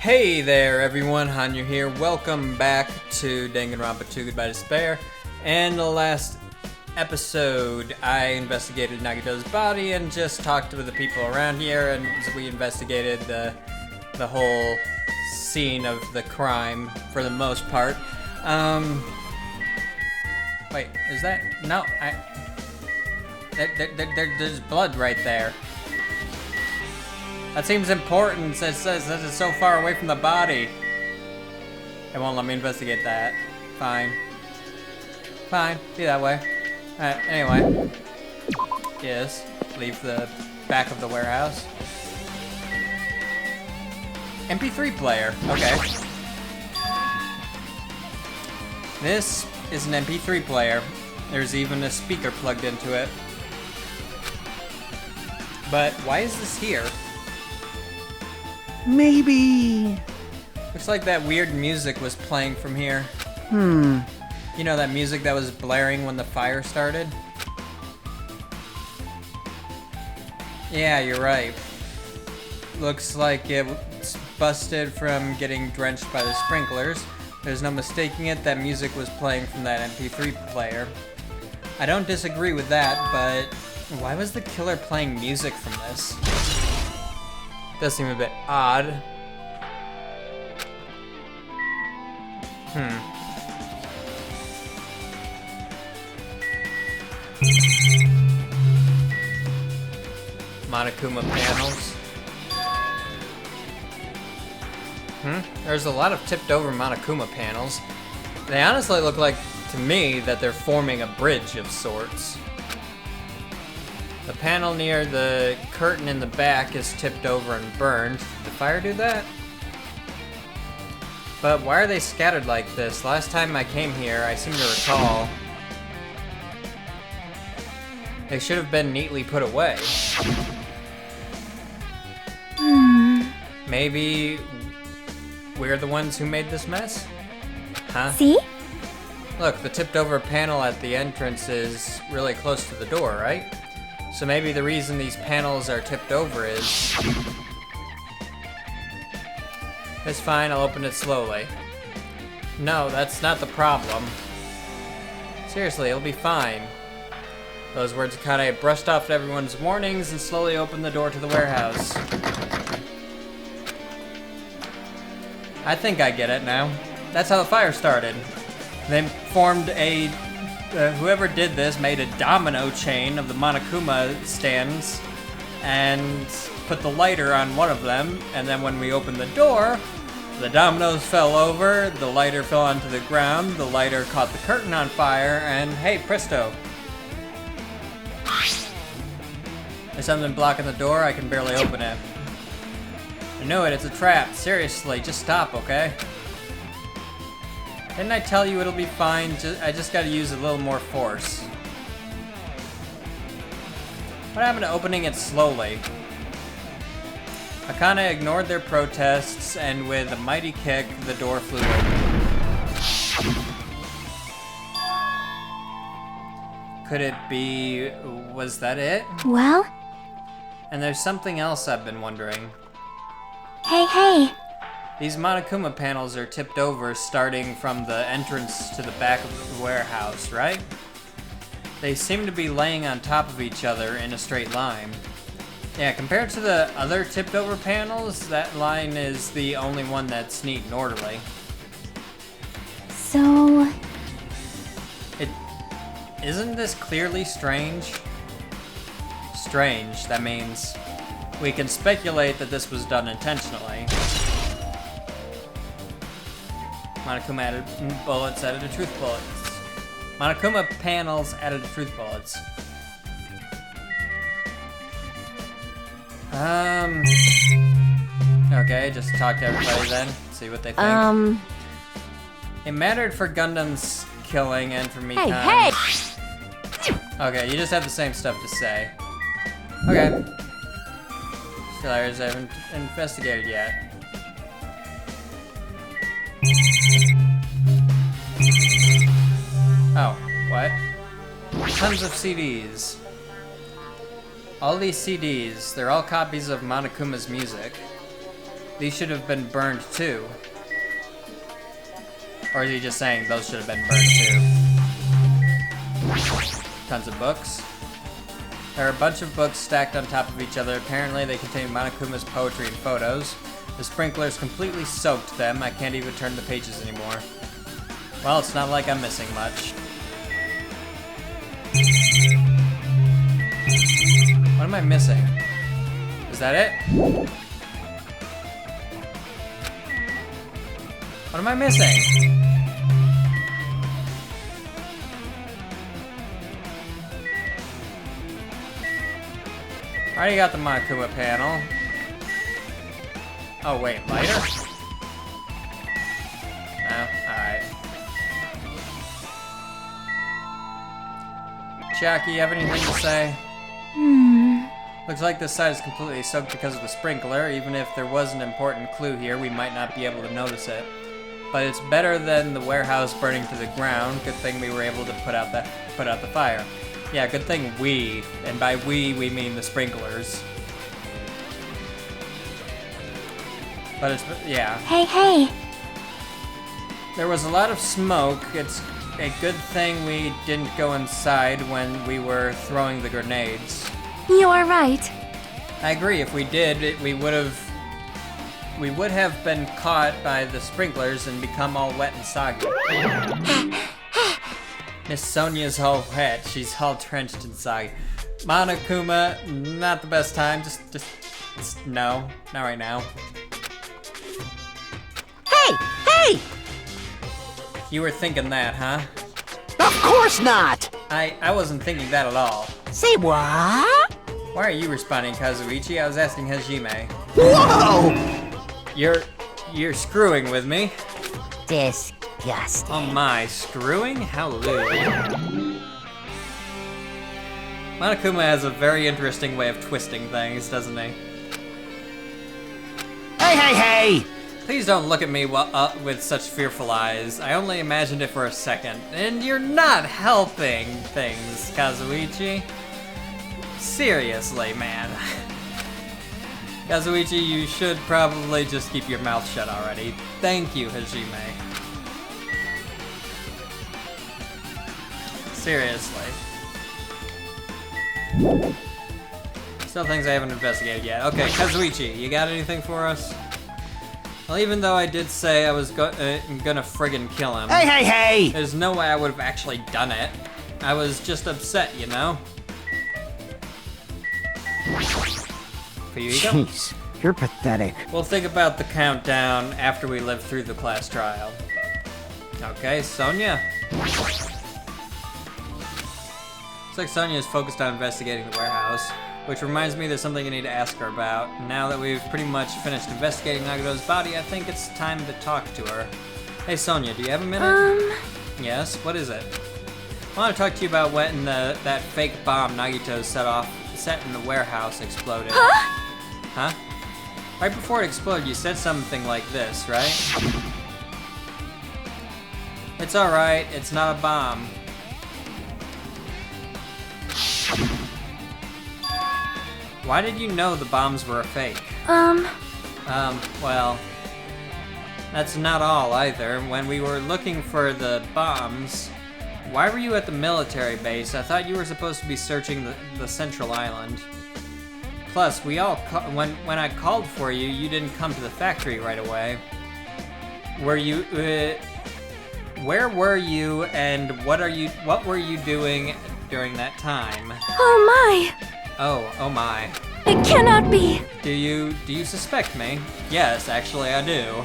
Hey there everyone, Hanyou here. Welcome back to Danganronpa 2 Goodbye Despair. And the last episode, I investigated Nagito's body and just talked with the people around here, and we investigated the whole scene of the crime for the most part. Wait, is that? No, there's blood right there. That seems important. It says that it's so far away from the body. It won't let me investigate that. Fine. Fine, be that way. Alright, anyway. Yes, leave the back of the warehouse. Mp3 Player, okay. This is an Mp3 player. There's even a speaker plugged into it. But why is this here? Maybe. Looks like that weird music was playing from here. You know that music that was blaring when the fire started? Yeah, you're right. Looks like it's busted from getting drenched by the sprinklers. There's no mistaking it, that music was playing from that MP3 player. I don't disagree with that, but why was the killer playing music from this? Does seem a bit odd. Monokuma panels. There's a lot of tipped over Monokuma panels. They honestly look like, to me, that they're forming a bridge of sorts. The panel near the curtain in the back is tipped over and burned. Did the fire do that? But why are they scattered like this? Last time I came here, I seem to recall they should have been neatly put away. Maybe we're the ones who made this mess? Huh? See? Look, the tipped over panel at the entrance is really close to the door, right? So maybe the reason these panels are tipped over is... It's fine, I'll open it slowly. No, that's not the problem. Seriously, it'll be fine. Those words Akane brushed off everyone's warnings and slowly opened the door to the warehouse. I think I get it now. That's how the fire started. They formed a... whoever did this made a domino chain of the Monokuma stands and put the lighter on one of them, and then when we opened the door, the dominoes fell over, the lighter fell onto the ground, the lighter caught the curtain on fire, and hey, presto. There's something blocking the door, I can barely open it. I knew it, it's a trap. Seriously, just stop, okay? Didn't I tell you it'll be fine? I just gotta use a little more force. What happened to opening it slowly? Akane ignored their protests, and with a mighty kick, the door flew open. Could it be... was that it? Well? And there's something else I've been wondering. Hey! These Monokuma panels are tipped over starting from the entrance to the back of the warehouse, right? They seem to be laying on top of each other in a straight line. Yeah, compared to the other tipped over panels, that line is the only one that's neat and orderly. So... Isn't this clearly strange? Strange, that means we can speculate that this was done intentionally. Monokuma added bullets, added to truth bullets. Monokuma panels added to truth bullets. Okay, just talk to everybody then, see what they think. It mattered for Gundam's killing and for me. Hey! Okay, you just have the same stuff to say. Okay. Killers I haven't investigated yet. Oh, what? Tons of CDs. All these CDs, they're all copies of Monokuma's music. These should have been burned too. Or is he just saying those should have been burned too? Tons of books. There are a bunch of books stacked on top of each other. Apparently they contain Monokuma's poetry and photos. The sprinklers completely soaked them. I can't even turn the pages anymore. Well, it's not like I'm missing much. What am I missing? Is that it? What am I missing? I already got the Monokuma panel. Oh wait, lighter? Oh, alright. Jackie, you have anything to say? Looks like this side is completely soaked because of the sprinkler. Even if there was an important clue here, we might not be able to notice it. But it's better than the warehouse burning to the ground. Good thing we were able to put out the fire. Yeah, good thing we, and by we mean the sprinklers. But it's, yeah. Hey. There was a lot of smoke. It's a good thing we didn't go inside when we were throwing the grenades. You are right. I agree. If we did, we would have been caught by the sprinklers and become all wet and soggy. Miss Sonia's all wet. She's all drenched and soggy. Monokuma, not the best time. Just no, not right now. Hey! You were thinking that, huh? Of course not! I wasn't thinking that at all. Say what? Why are you responding, Kazuichi? I was asking Hajime. Whoa! You're screwing with me. Disgusting. Oh my, screwing? How lewd. Monokuma has a very interesting way of twisting things, doesn't he? Hey! Please don't look at me with such fearful eyes. I only imagined it for a second. And you're not helping things, Kazuichi. Seriously, man. Kazuichi, you should probably just keep your mouth shut already. Thank you, Hajime. Seriously. Still things I haven't investigated yet. Okay, Kazuichi, you got anything for us? Well, even though I did say I was gonna friggin' kill him. Hey! There's no way I would have actually done it. I was just upset, you know? Jeez, you're pathetic. We'll think about the countdown after we live through the class trial. Okay, Sonia. Looks like Sonia is focused on investigating the warehouse, which reminds me there's something I need to ask her about. Now that we've pretty much finished investigating Nagato's body, I think it's time to talk to her. Hey Sonia, do you have a minute? Yes, what is it? I want to talk to you about when that fake bomb Nagito set in the warehouse exploded. Huh? Right before it exploded, you said something like this, right? It's alright, it's not a bomb. Why did you know the bombs were a fake? Well, that's not all either. When we were looking for the bombs, why were you at the military base? I thought you were supposed to be searching the central island. Plus, when I called for you, you didn't come to the factory right away. Were you, where were you and what were you doing during that time? Oh my! Oh my. It cannot be! Do you suspect me? Yes, actually I do.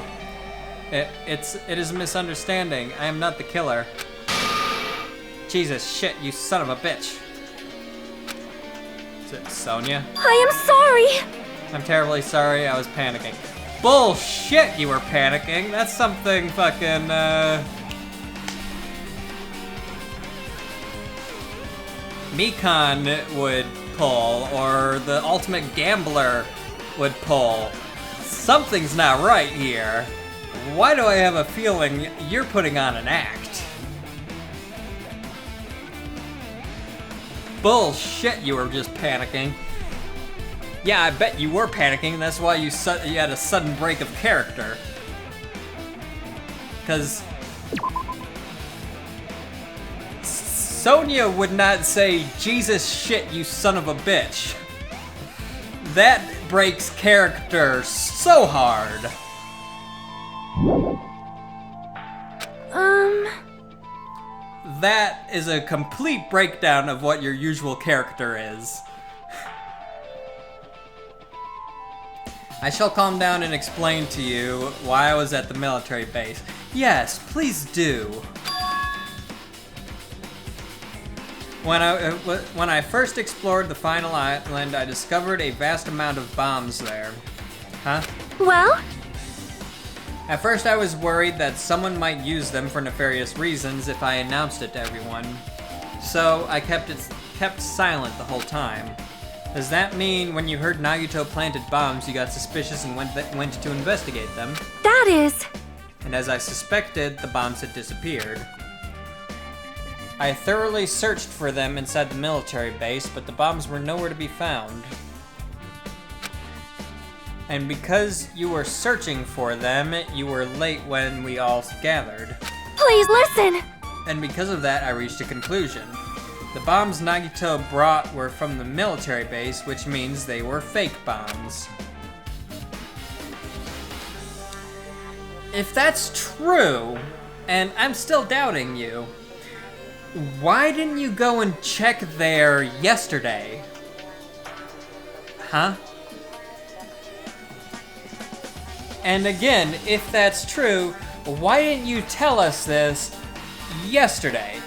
It is a misunderstanding. I am not the killer. Jesus shit, you son of a bitch. Is it Sonia? I am sorry! I'm terribly sorry, I was panicking. Bullshit, you were panicking. That's something fucking, Mikan would pull, or the ultimate gambler would pull. Something's not right here. Why do I have a feeling you're putting on an act? Bullshit, you were just panicking. Yeah, I bet you were panicking. That's why you had a sudden break of character. Because Sonia would not say, "Jesus shit, you son of a bitch." That breaks character so hard. That is a complete breakdown of what your usual character is. I shall calm down and explain to you why I was at the military base. Yes, please do. When I first explored the final island, I discovered a vast amount of bombs there. Huh? Well? At first I was worried that someone might use them for nefarious reasons if I announced it to everyone. So I kept silent the whole time. Does that mean when you heard Nagito planted bombs, you got suspicious and went to investigate them? That is... And as I suspected, the bombs had disappeared. I thoroughly searched for them inside the military base, but the bombs were nowhere to be found. And because you were searching for them, you were late when we all gathered. Please listen! And because of that, I reached a conclusion. The bombs Nagito brought were from the military base, which means they were fake bombs. If that's true, and I'm still doubting you, why didn't you go and check there yesterday? Huh? And again, if that's true, why didn't you tell us this yesterday?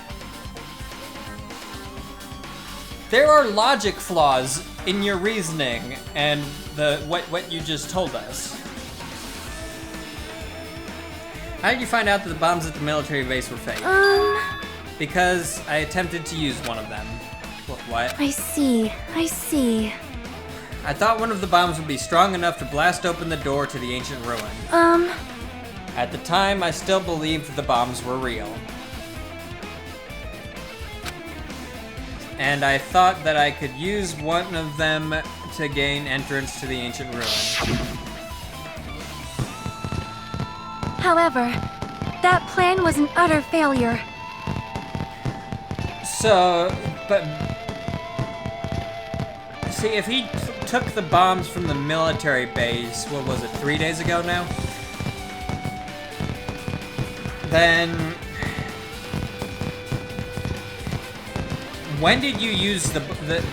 There are logic flaws in your reasoning and what you just told us. How did you find out that the bombs at the military base were fake? Because I attempted to use one of them. What? I see. I thought one of the bombs would be strong enough to blast open the door to the ancient ruin. At the time, I still believed the bombs were real. And I thought that I could use one of them to gain entrance to the ancient ruin. However, that plan was an utter failure. So, but... See, if he took the bombs from the military base, what was it, 3 days ago now? Then... when did you use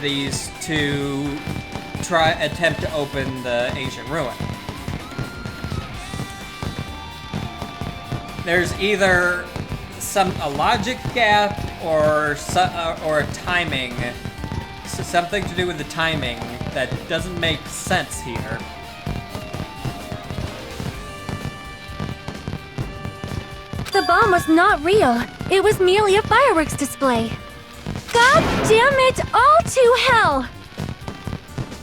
these to attempt to open the ancient ruin? There's either a logic gap or a timing, something to do with the timing that doesn't make sense here. The bomb was not real. It was merely a fireworks display. God damn it, all to hell!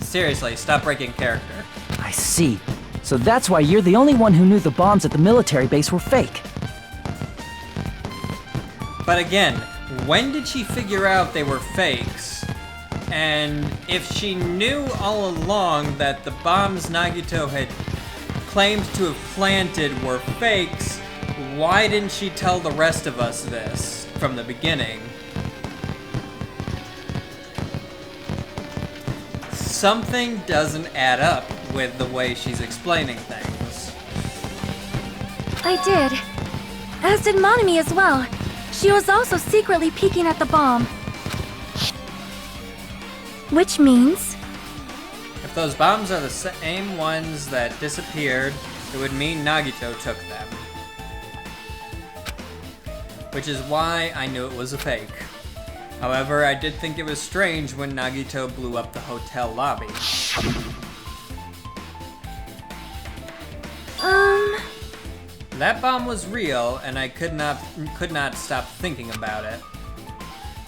Seriously, stop breaking character. I see. So that's why you're the only one who knew the bombs at the military base were fake. But again, when did she figure out they were fakes? And if she knew all along that the bombs Nagito had claimed to have planted were fakes, why didn't she tell the rest of us this from the beginning? Something doesn't add up with the way she's explaining things. I did. As did Monami as well. She was also secretly peeking at the bomb. Which means... if those bombs are the same ones that disappeared, it would mean Nagito took them. Which is why I knew it was a fake. However, I did think it was strange when Nagito blew up the hotel lobby. That bomb was real, and I could not stop thinking about it.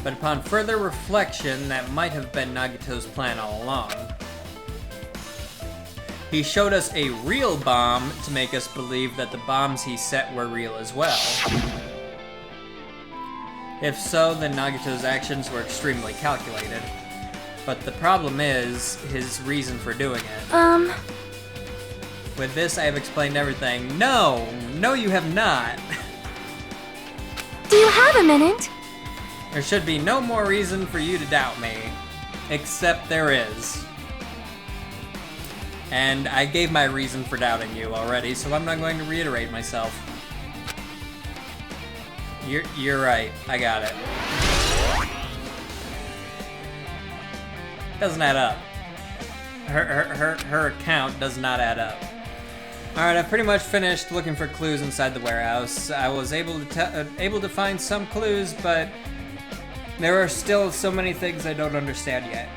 But upon further reflection, that might have been Nagito's plan all along. He showed us a real bomb to make us believe that the bombs he set were real as well. If so, then Nagito's actions were extremely calculated. But the problem is his reason for doing it. With this, I have explained everything. No, you have not. Do you have a minute? There should be no more reason for you to doubt me. Except there is. And I gave my reason for doubting you already, so I'm not going to reiterate myself. You're right. I got it. Doesn't add up. Her account does not add up. Alright, I've pretty much finished looking for clues inside the warehouse. I was able to find some clues, but there are still so many things I don't understand yet.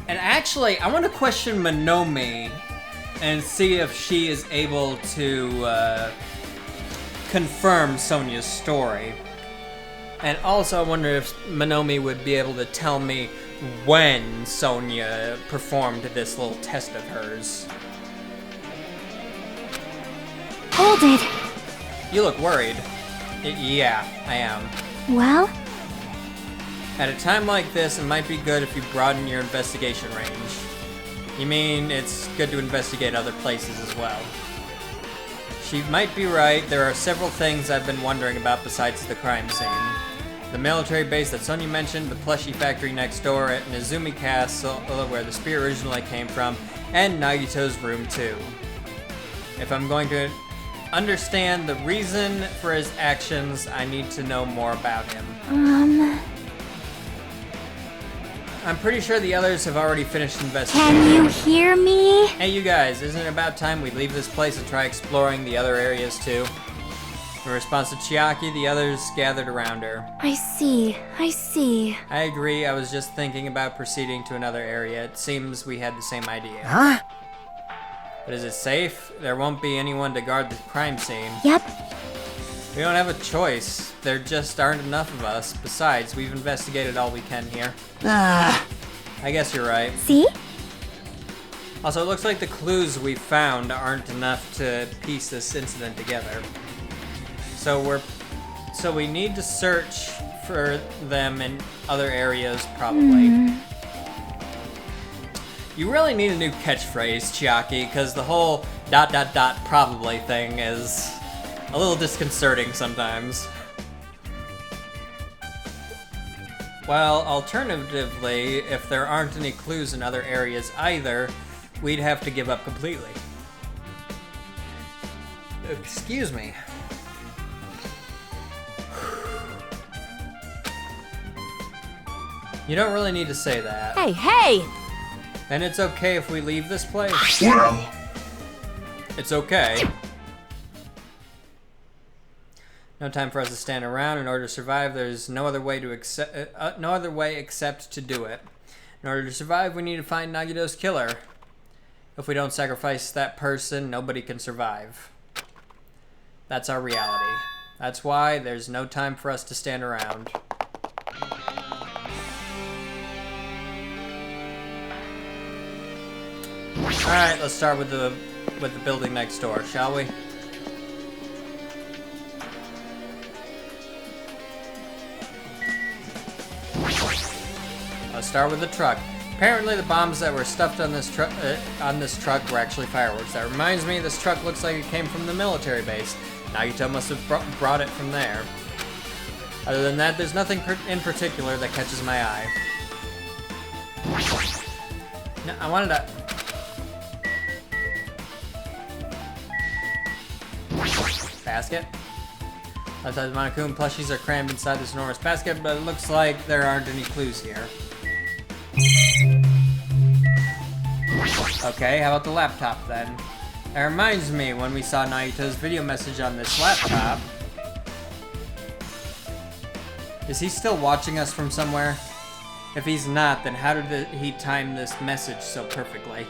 And actually, I want to question Monokuma and see if she is able to confirm Sonya's story. And also, I wonder if Monokuma would be able to tell me when Sonya performed this little test of hers. Hold it. You look worried. Yeah, I am. Well? At a time like this, it might be good if you broaden your investigation range. You mean it's good to investigate other places as well? She might be right. There are several things I've been wondering about besides the crime scene. The military base that Sonya mentioned, the plushie factory next door at Nezumi Castle, where the spear originally came from, and Nagito's room too. If I'm going to understand the reason for his actions, I need to know more about him. I'm pretty sure the others have already finished investigating. Can you hear me? Hey you guys, isn't it about time we leave this place and try exploring the other areas too? In response to Chiaki, the others gathered around her. I see. I agree, I was just thinking about proceeding to another area. It seems we had the same idea. Huh? But is it safe? There won't be anyone to guard the crime scene. Yep. We don't have a choice. There just aren't enough of us. Besides, we've investigated all we can here. I guess you're right. See? Also, it looks like the clues we found aren't enough to piece this incident together. So we need to search for them in other areas, probably. You really need a new catchphrase, Chiaki, because the whole ... probably thing is a little disconcerting sometimes. Well, alternatively, if there aren't any clues in other areas either, we'd have to give up completely. Excuse me. You don't really need to say that. Hey! And it's okay if we leave this place. Well, It's okay. No time for us to stand around. In order to survive, there's no other way except to do it. In order to survive, we need to find Nagito's killer. If we don't sacrifice that person, nobody can survive. That's our reality. That's why there's no time for us to stand around. Alright, let's start with the building next door, shall we? Let's start with the truck. Apparently the bombs that were stuffed on this truck were actually fireworks. That reminds me, this truck looks like it came from the military base. Nagito must have brought it from there. Other than that, there's nothing in particular that catches my eye. No, I wanted to... Basket. Outside the Monokuma plushies are crammed inside this enormous basket, but it looks like there aren't any clues here. Okay, how about the laptop then? That reminds me, when we saw Nagito's video message on this laptop... Is he still watching us from somewhere? If he's not, then how did he time this message so perfectly?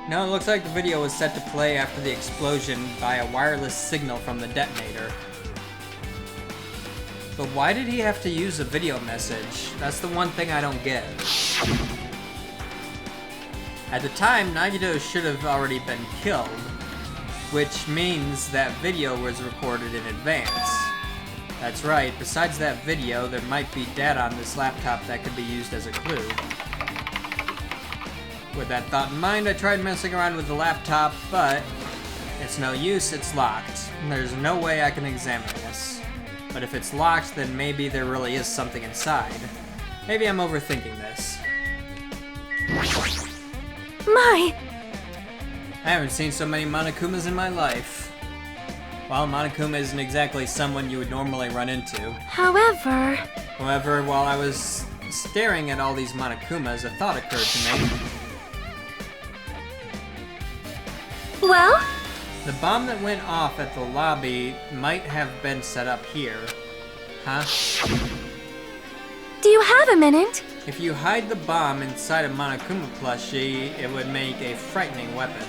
No, it looks like the video was set to play after the explosion by a wireless signal from the detonator. But why did he have to use a video message? That's the one thing I don't get. At the time, Nagito should have already been killed, which means that video was recorded in advance. That's right, besides that video, there might be data on this laptop that could be used as a clue. With that thought in mind, I tried messing around with the laptop, but it's no use, it's locked. There's no way I can examine this. But if it's locked, then maybe there really is something inside. Maybe I'm overthinking this. My! I haven't seen so many Monokumas in my life. Well, Monokuma isn't exactly someone you would normally run into. However, While I was staring at all these Monokumas, a thought occurred to me. well, The bomb that went off at the lobby might have been set up here. Huh? do you have a minute? If you hide the bomb inside a Monokuma plushie, it would make a frightening weapon.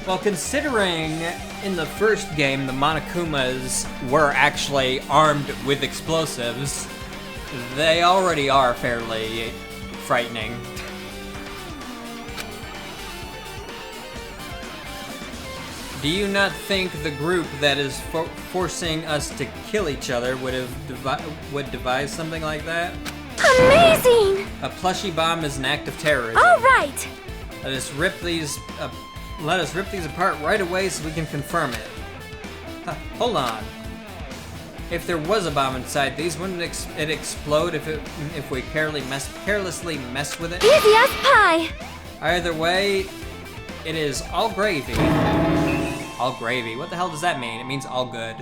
Well, considering in the first game the Monokumas were actually armed with explosives, they already are fairly frightening. Do you not think the group that is forcing us to kill each other would devise something like that? Amazing! A plushie bomb is an act of terrorism. All right! Let us rip these apart right away so we can confirm it. Hold on. If there was a bomb inside these, wouldn't it explode if we carelessly messed with it? Easy as pie! Either way, it is all gravy. All gravy. What the hell does that mean? It means all good.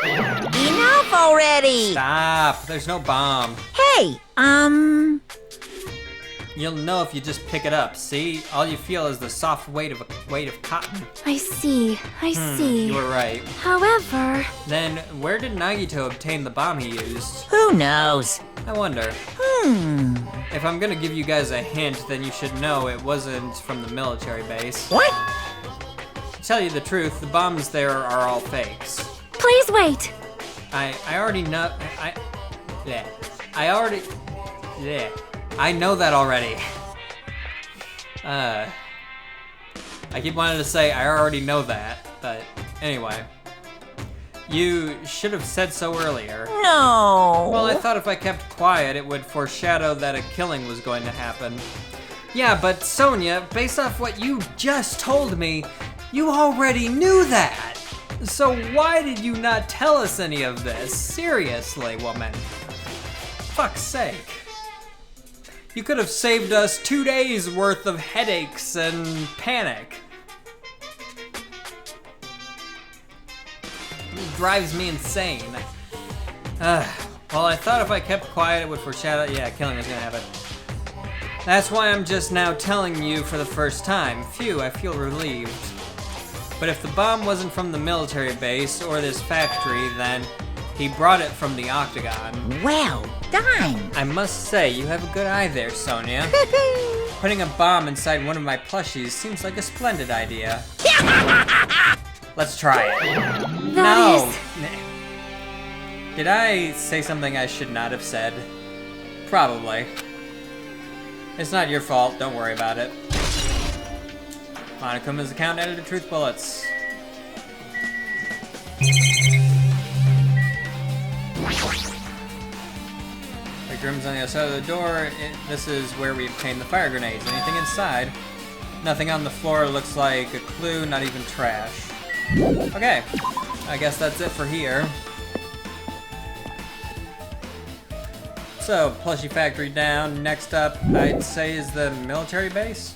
Enough already! Stop. There's no bomb. Hey, You'll know if you just pick it up. See? All you feel is the soft weight of cotton. I see, I see. You were right. However, Then, where did Nagito obtain the bomb he used? who knows? I wonder. If I'm gonna give you guys a hint, then you should know it wasn't from the military base. What? To tell you the truth, the bombs there are all fakes. please wait. I already know. I know that already. I keep wanting to say I already know that, but anyway. You should have said so earlier. No. Well, I thought if I kept quiet, it would foreshadow that a killing was going to happen. Yeah, but Sonia, based off what you just told me, you already knew that. So why did you not tell us any of this? Seriously, woman. Fuck's sake. You could have saved us 2 days worth of headaches and panic. It drives me insane. Well, I thought if I kept quiet it would foreshadow, yeah, killing was gonna happen. That's why I'm just now telling you for the first time. Phew, I feel relieved. But if the bomb wasn't from the military base or this factory, then he brought it from the Octagon. Well done. I must say, you have a good eye there, Sonia. Putting a bomb inside one of my plushies seems like a splendid idea. Let's try it. That is- Did I say something I should not have said? Probably. It's not your fault, don't worry about it. Monokuma's account edited truth bullets. Big room's on the other side of the door. This is where we obtain the fire grenades. Anything inside? Nothing on the floor looks like a clue, not even trash. Okay, I guess that's it for here. So, plushie factory down. Next up, I'd say, is the military base.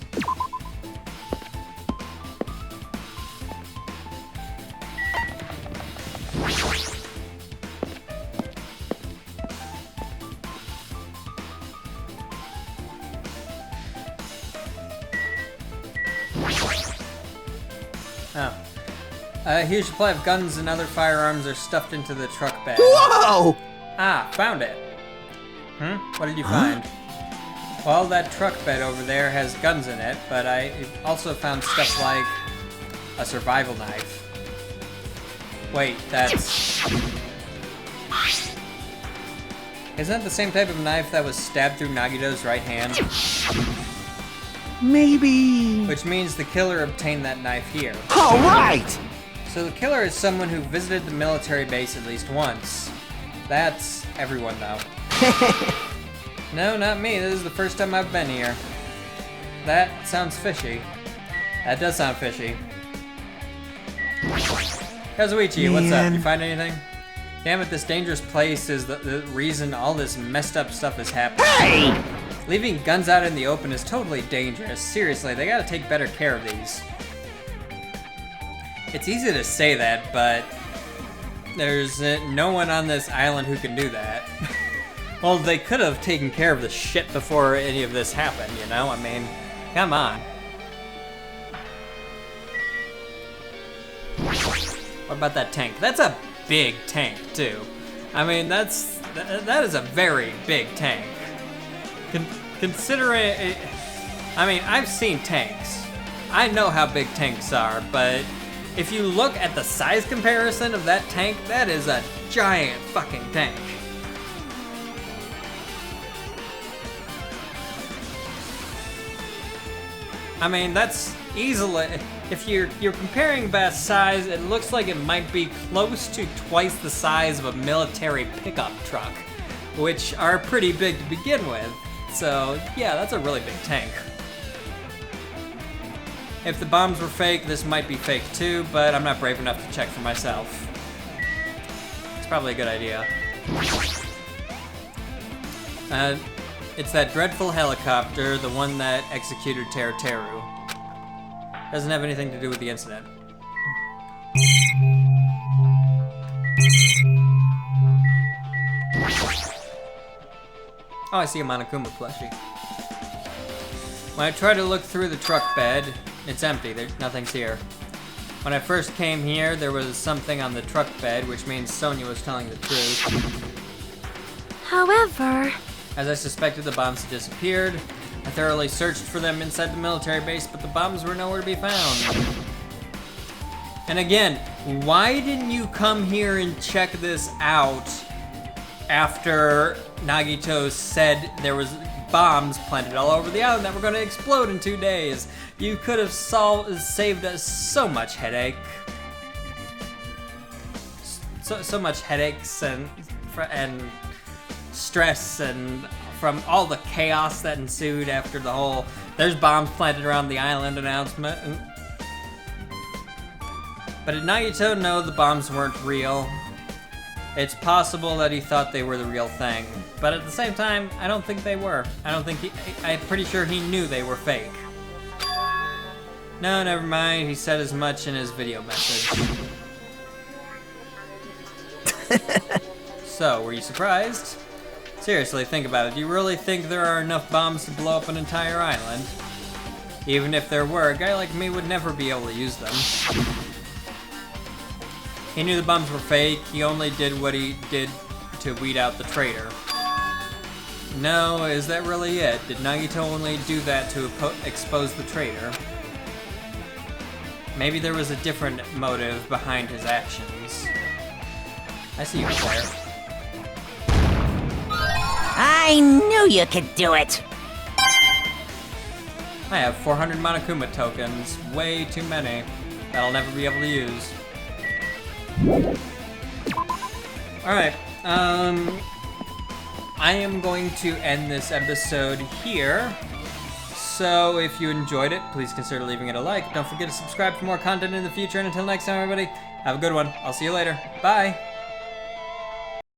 Oh. A huge supply of guns and other firearms are stuffed into the truck bed. Whoa! Ah, found it. What did you find? Well, that truck bed over there has guns in it, but I also found stuff like a survival knife. Wait, that's... Isn't that the same type of knife that was stabbed through Nagito's right hand? Maybe. Which means the killer obtained that knife here. All right. So the killer is someone who visited the military base at least once. That's everyone, though. No, not me. This is the first time I've been here. That sounds fishy. That does sound fishy. Kazuichi, what's up? You find anything? Damn it, this dangerous place is the reason all this messed up stuff is happening. Hey! Leaving guns out in the open is totally dangerous. Seriously, they gotta take better care of these. It's easy to say that, but there's no one on this island who can do that. Well, they could have taken care of the shit before any of this happened, you know? I mean, come on. What about that tank? That's a big tank, too. I mean, that is a very big tank. Considering, I mean, I've seen tanks. I know how big tanks are, but if you look at the size comparison of that tank, that is a giant fucking tank. I mean, that's easily, if you're comparing by size, it looks like it might be close to twice the size of a military pickup truck, which are pretty big to begin with. So, yeah, that's a really big tank. If the bombs were fake, this might be fake too, but I'm not brave enough to check for myself. It's probably a good idea. It's that dreadful helicopter, the one that executed Teru. Doesn't have anything to do with the incident. Oh, I see a Monokuma plushie. When I try to look through the truck bed, it's empty. Nothing's here. When I first came here, there was something on the truck bed, which means Sonia was telling the truth. However... As I suspected, the bombs had disappeared. I thoroughly searched for them inside the military base, but the bombs were nowhere to be found. And again, why didn't you come here and check this out after Nagito said there was bombs planted all over the island that were going to explode in 2 days? You could have saved us so much headache. So much headaches and stress and from all the chaos that ensued after the whole "there's bombs planted around the island" announcement. But did Nagito know the bombs weren't real? It's possible that he thought they were the real thing, but at the same time, I don't think they were. I'm pretty sure he knew they were fake. No, never mind, he said as much in his video message. So, were you surprised? Seriously, think about it. Do you really think there are enough bombs to blow up an entire island? Even if there were, a guy like me would never be able to use them. He knew the bombs were fake. He only did what he did to weed out the traitor. No, is that really it? Did Nagito only do that to expose the traitor? Maybe there was a different motive behind his actions. I see you up there. I knew you could do it! I have 400 Monokuma tokens. Way too many. That I'll never be able to use. Alright, I am going to end this episode here. So if you enjoyed it, please consider leaving it a like. Don't forget to subscribe for more content in the future. And until next time, everybody, have a good one. I'll see you later. Bye!